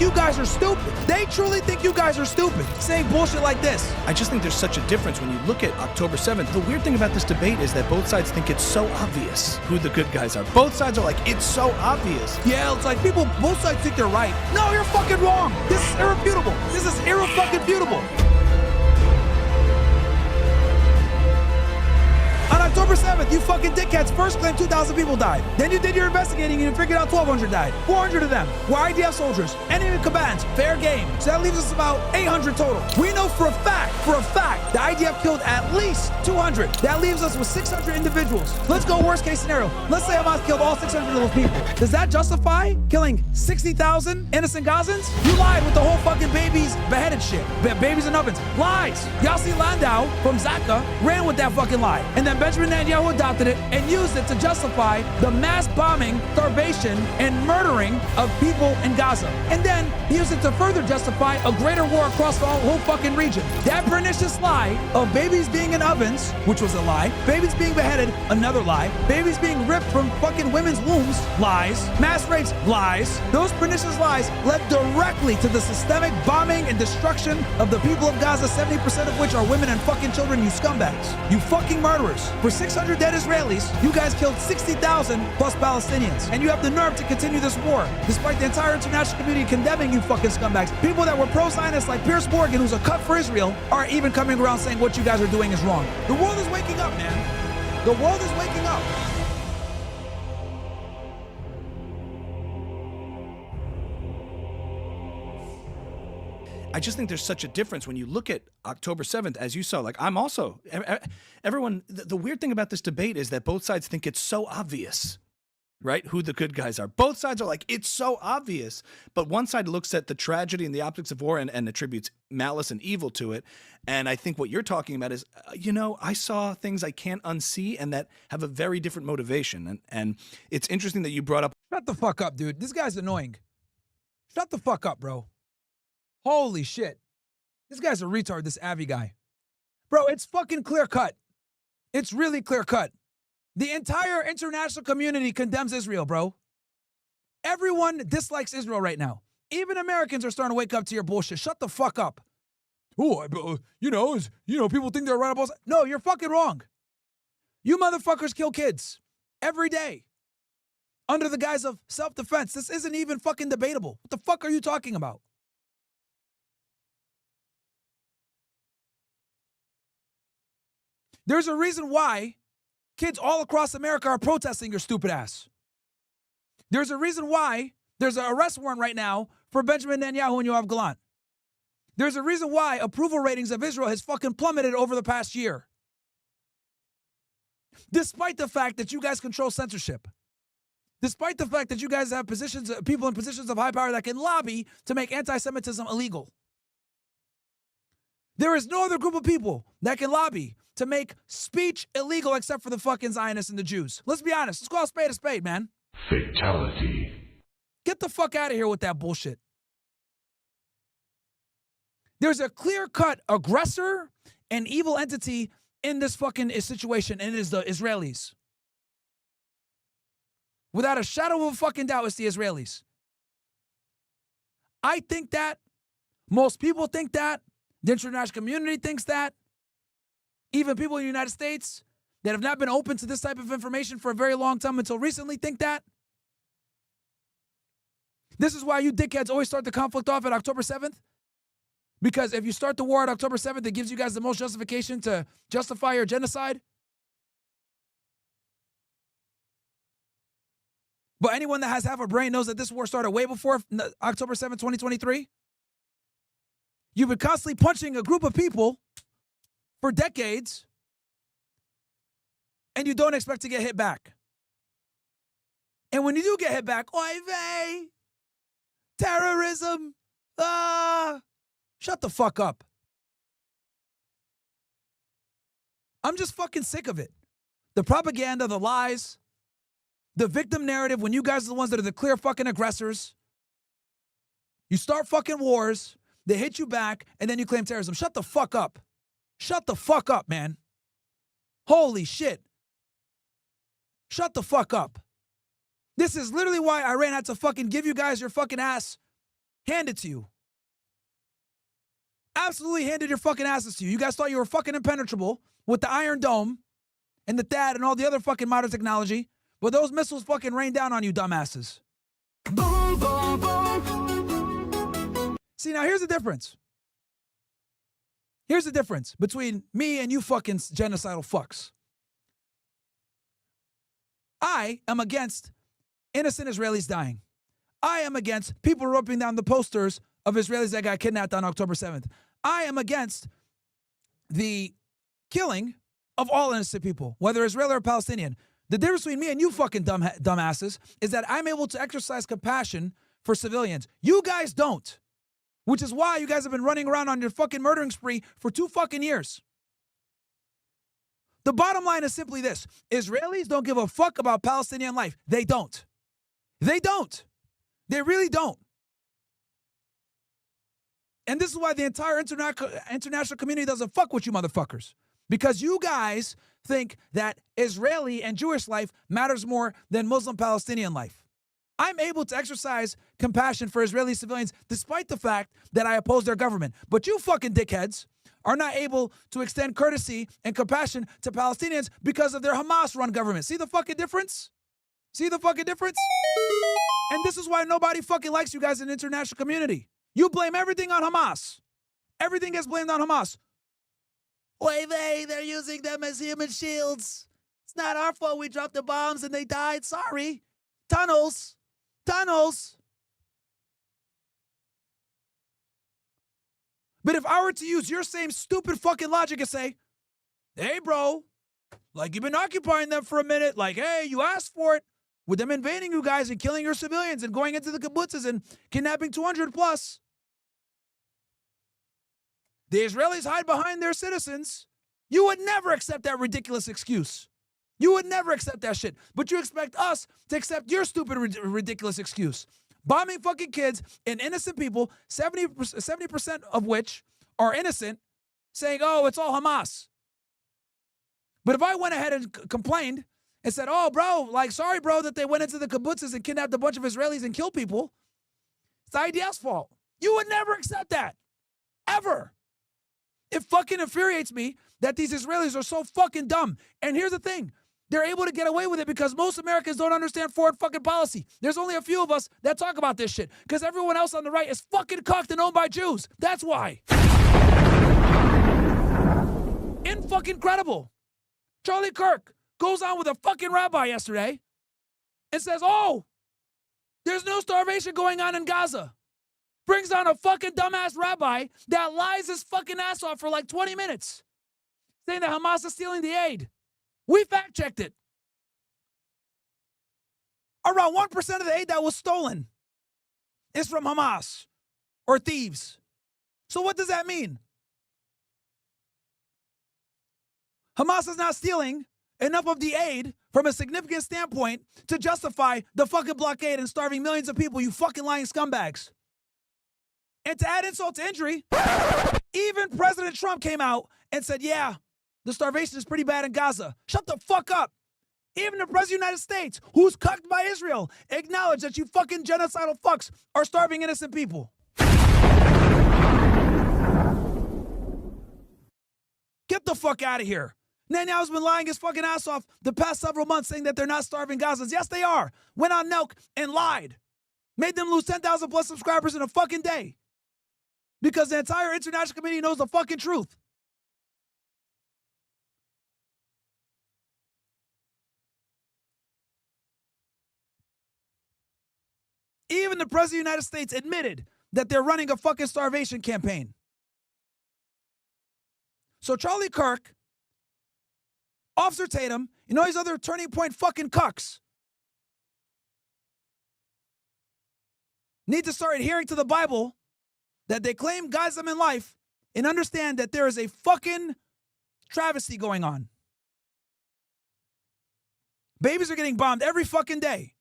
think you guys are stupid. They truly think you guys are stupid, saying bullshit like this. I just think there's such a difference when you look at October 7th. The weird thing about this debate is that both sides think it's so obvious who the good guys are. Both sides are like, it's so obvious. Yeah, it's like both sides think they're right. No, you're fucking wrong. This is irrefutable. This is irrefutable. On October 7th, you fucking dickheads first claimed 2,000 people died. Then you did your investigating and you figured out 1,200 died. 400 of them were IDF soldiers, enemy combatants, fair game. So that leaves us about 800 total. We know for a fact, the IDF killed at least 200. That leaves us with 600 individuals. Let's go worst case scenario. Let's say Hamas killed all 600 of those people. Does that justify killing 60,000 innocent Gazans? You lied with the whole fucking babies beheaded shit. Babies in ovens. Lies. Yossi Landau from Zaka ran with that fucking lie. And then Benjamin Netanyahu adopted it and used it to justify the mass bombing, starvation, and murdering of people in Gaza. And then he used it to further justify a greater war across the whole fucking region. That pernicious lie of babies being in ovens, which was a lie, babies being beheaded, another lie, babies being ripped from fucking women's wombs, lies, mass rapes, lies. Those pernicious lies led directly to the systemic bombing and destruction of the people of Gaza, 70% of which are women and fucking children, you scumbags. You fucking murderers. For 600 dead Israelis, you guys killed 60,000 plus Palestinians. And you have the nerve to continue this war, despite the entire international community condemning you fucking scumbags. People that were pro-Zionist like Piers Morgan, who's a cut for Israel, are even coming around saying what you guys are doing is wrong. The world is waking up, man. The world is waking up. I just think there's such a difference when you look at October 7th, as you saw. Like, I'm also, everyone, the weird thing about this debate is that both sides think it's so obvious, right? Who the good guys are. Both sides are like, it's so obvious. But one side looks at the tragedy and the optics of war and attributes malice and evil to it. And I think what you're talking about is, I saw things I can't unsee and that have a very different motivation. And it's interesting that you brought up. Shut the fuck up, dude. This guy's annoying. Shut the fuck up, bro. Holy shit. This guy's a retard, this Avi guy. Bro, it's fucking clear cut. It's really clear cut. The entire international community condemns Israel, bro. Everyone dislikes Israel right now. Even Americans are starting to wake up to your bullshit. Shut the fuck up. Oh, people think they're right about. No, you're fucking wrong. You motherfuckers kill kids every day under the guise of self-defense. This isn't even fucking debatable. What the fuck are you talking about? There's a reason why kids all across America are protesting your stupid ass. There's a reason why there's an arrest warrant right now for Benjamin Netanyahu and Yoav Gallant. There's a reason why approval ratings of Israel has fucking plummeted over the past year. Despite the fact that you guys control censorship. Despite the fact that you guys have people in positions of high power that can lobby to make anti-Semitism illegal. There is no other group of people that can lobby to make speech illegal except for the fucking Zionists and the Jews. Let's be honest. Let's call a spade, man. Fatality. Get the fuck out of here with that bullshit. There's a clear-cut aggressor and evil entity in this fucking situation, and it is the Israelis. Without a shadow of a fucking doubt, it's the Israelis. I think that. Most people think that. The international community thinks that. Even people in the United States that have not been open to this type of information for a very long time until recently think that. This is why you dickheads always start the conflict off at October 7th. Because if you start the war at October 7th, it gives you guys the most justification to justify your genocide. But anyone that has half a brain knows that this war started way before October 7th, 2023. You've been constantly punching a group of people for decades, and you don't expect to get hit back. And when you do get hit back, oy vey, terrorism, shut the fuck up. I'm just fucking sick of it. The propaganda, the lies, the victim narrative, when you guys are the ones that are the clear fucking aggressors. You start fucking wars, they hit you back, and then you claim terrorism. Shut the fuck up. Shut the fuck up, man. Holy shit. Shut the fuck up. This is literally why Iran had to fucking give you guys your fucking ass handed to you. Absolutely handed your fucking asses to you. You guys thought you were fucking impenetrable with the Iron Dome and the THAAD and all the other fucking modern technology, but those missiles fucking rained down on you dumbasses. Boom, boom, boom. See, now here's the difference. Here's the difference between me and you fucking genocidal fucks. I am against innocent Israelis dying. I am against people ripping down the posters of Israelis that got kidnapped on October 7th. I am against the killing of all innocent people, whether Israeli or Palestinian. The difference between me and you fucking dumbasses is that I'm able to exercise compassion for civilians. You guys don't, which is why you guys have been running around on your fucking murdering spree for 2 fucking years. The bottom line is simply this. Israelis don't give a fuck about Palestinian life. They don't. They don't. They really don't. And this is why the entire international community doesn't fuck with you motherfuckers. Because you guys think that Israeli and Jewish life matters more than Muslim Palestinian life. I'm able to exercise compassion for Israeli civilians despite the fact that I oppose their government. But you fucking dickheads are not able to extend courtesy and compassion to Palestinians because of their Hamas-run government. See the fucking difference? See the fucking difference? And this is why nobody fucking likes you guys in the international community. You blame everything on Hamas. Everything gets blamed on Hamas. They're using them as human shields. It's not our fault we dropped the bombs and they died. Sorry. Tunnels. But if I were to use your same stupid fucking logic and say, hey, bro, like you've been occupying them for a minute. Like, hey, you asked for it. With them invading you guys and killing your civilians and going into the kibbutzes and kidnapping 200 plus. The Israelis hide behind their citizens. You would never accept that ridiculous excuse. You would never accept that shit. But you expect us to accept your stupid, ridiculous excuse. Bombing fucking kids and innocent people, 70% of which are innocent, saying, oh, it's all Hamas. But if I went ahead and complained and said, oh, bro, like, sorry, bro, that they went into the kibbutzes and kidnapped a bunch of Israelis and killed people, it's the IDF's fault. You would never accept that. Ever. It fucking infuriates me that these Israelis are so fucking dumb. And here's the thing. They're able to get away with it because most Americans don't understand foreign fucking policy. There's only a few of us that talk about this shit because everyone else on the right is fucking cocked and owned by Jews. That's why. In-fucking credible. Charlie Kirk goes on with a fucking rabbi yesterday and says, oh, there's no starvation going on in Gaza. Brings on a fucking dumbass rabbi that lies his fucking ass off for like 20 minutes saying that Hamas is stealing the aid. We fact-checked it. Around 1% of the aid that was stolen is from Hamas or thieves. So what does that mean? Hamas is not stealing enough of the aid from a significant standpoint to justify the fucking blockade and starving millions of people, you fucking lying scumbags. And to add insult to injury, even President Trump came out and said, yeah, the starvation is pretty bad in Gaza. Shut the fuck up. Even the President of the United States, who's cucked by Israel, acknowledged that you fucking genocidal fucks are starving innocent people. Get the fuck out of here. Netanyahu's been lying his fucking ass off the past several months saying that they're not starving Gazans. Yes, they are. Went on Nelk and lied. Made them lose 10,000 plus subscribers in a fucking day. Because the entire international community knows the fucking truth. Even the President of the United States admitted that they're running a fucking starvation campaign. So Charlie Kirk, Officer Tatum, and all these other turning point fucking cucks need to start adhering to the Bible that they claim guides them in life and understand that there is a fucking travesty going on. Babies are getting bombed every fucking day.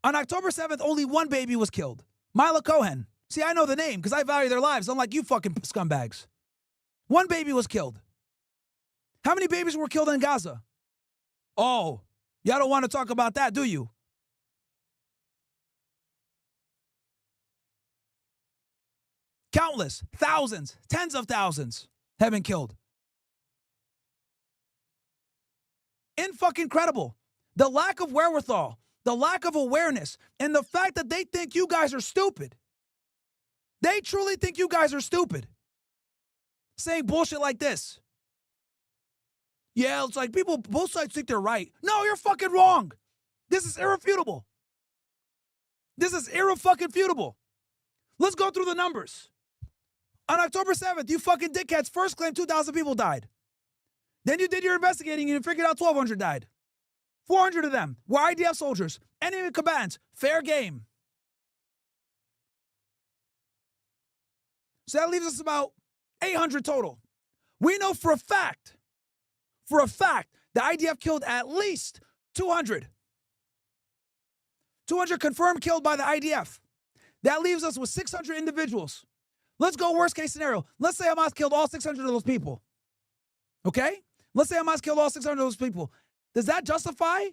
On October 7th, only one baby was killed. Mila Cohen. See, I know the name because I value their lives, unlike you fucking scumbags. One baby was killed. How many babies were killed in Gaza? Oh, y'all don't want to talk about that, do you? Countless, thousands, tens of thousands have been killed. Incredible. The lack of wherewithal, the lack of awareness, and the fact that they think you guys are stupid. They truly think you guys are stupid. Saying bullshit like this. Yeah, it's like people, both sides think they're right. No, you're fucking wrong. This is irrefutable. This is irrefutable. Let's go through the numbers. On October 7th, you fucking dickheads first claimed 2,000 people died. Then you did your investigating and you figured out 1,200 died. 400 of them were IDF soldiers, enemy combatants, fair game. So that leaves us about 800 total. We know for a fact, the IDF killed at least 200. 200 confirmed killed by the IDF. That leaves us with 600 individuals. Let's go worst case scenario. Let's say Hamas killed all 600 of those people. Okay? Let's say Hamas killed all 600 of those people. Does that justify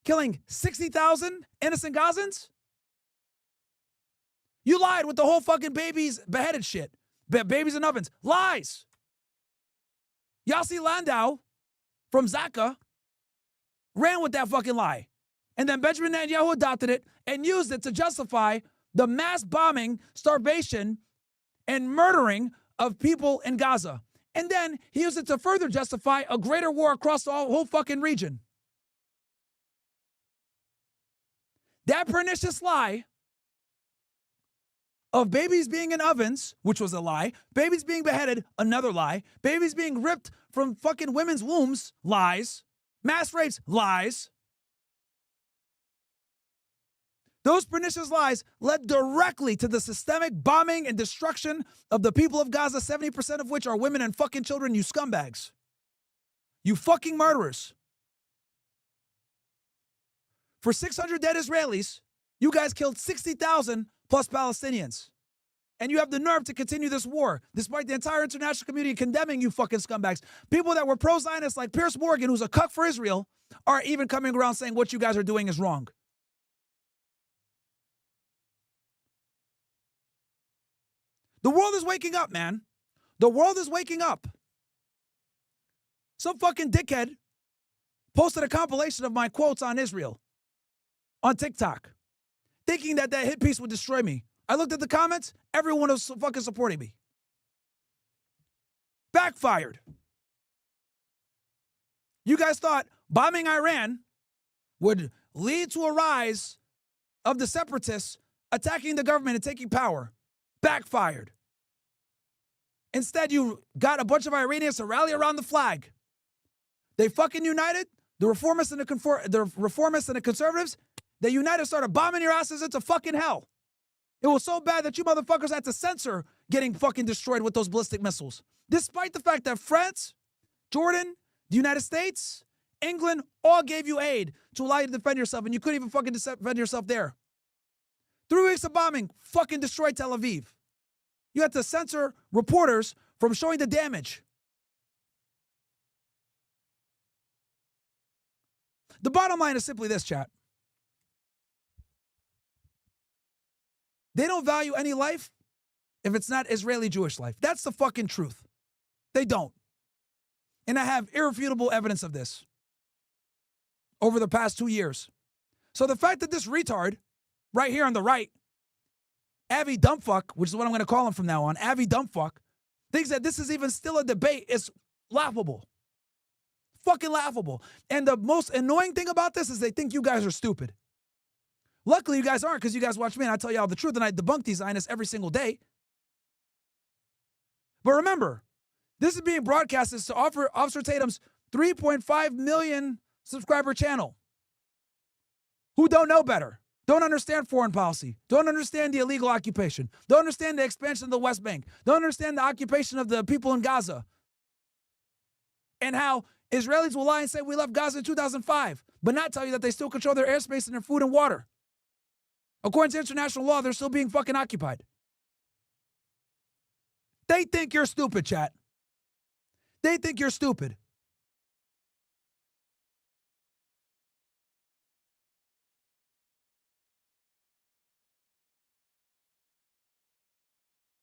killing 60,000 innocent Gazans? You lied with the whole fucking babies beheaded shit. Babies in ovens. Lies. Yossi Landau from Zaka ran with that fucking lie. And then Benjamin Netanyahu adopted it and used it to justify the mass bombing, starvation, and murdering of people in Gaza. And then he used it to further justify a greater war across the whole fucking region. That pernicious lie of babies being in ovens, which was a lie, babies being beheaded, another lie, babies being ripped from fucking women's wombs, lies, mass rapes, lies. Those pernicious lies led directly to the systemic bombing and destruction of the people of Gaza, 70% of which are women and fucking children, you scumbags. You fucking murderers. For 600 dead Israelis, you guys killed 60,000 plus Palestinians. And you have the nerve to continue this war, despite the entire international community condemning you fucking scumbags. People that were pro-Zionist like Piers Morgan, who's a cuck for Israel, are even coming around saying what you guys are doing is wrong. The world is waking up, man. The world is waking up. Some fucking dickhead posted a compilation of my quotes on Israel on TikTok, thinking that that hit piece would destroy me. I looked at the comments, everyone was fucking supporting me. Backfired. You guys thought bombing Iran would lead to a rise of the separatists attacking the government and taking power. Backfired. Instead, you got a bunch of Iranians to rally around the flag. They fucking united, the reformists and the conservatives, they united, started bombing your asses into fucking hell. It was so bad that you motherfuckers had to censor getting fucking destroyed with those ballistic missiles. Despite the fact that France, Jordan, the United States, England all gave you aid to allow you to defend yourself, and you couldn't even fucking defend yourself there. 3 weeks of bombing fucking destroyed Tel Aviv. You had to censor reporters from showing the damage. The bottom line is simply this, chat. They don't value any life if it's not Israeli Jewish life. That's the fucking truth. They don't. And I have irrefutable evidence of this over the past 2 years. So the fact that this retard right here on the right, Avi Dumbfuck, which is what I'm going to call him from now on, Avi Dumbfuck, thinks that this is even still a debate is laughable. Fucking laughable. And the most annoying thing about this is they think you guys are stupid. Luckily, you guys aren't, because you guys watch me and I tell you all the truth and I debunk these Zionists every single day. But remember, this is being broadcasted to Officer Tatum's 3.5 million subscriber channel, who don't know better, don't understand foreign policy, don't understand the illegal occupation, don't understand the expansion of the West Bank, don't understand the occupation of the people in Gaza, and how Israelis will lie and say we left Gaza in 2005, but not tell you that they still control their airspace and their food and water. According to international law, they're still being fucking occupied. They think you're stupid, chat. They think you're stupid.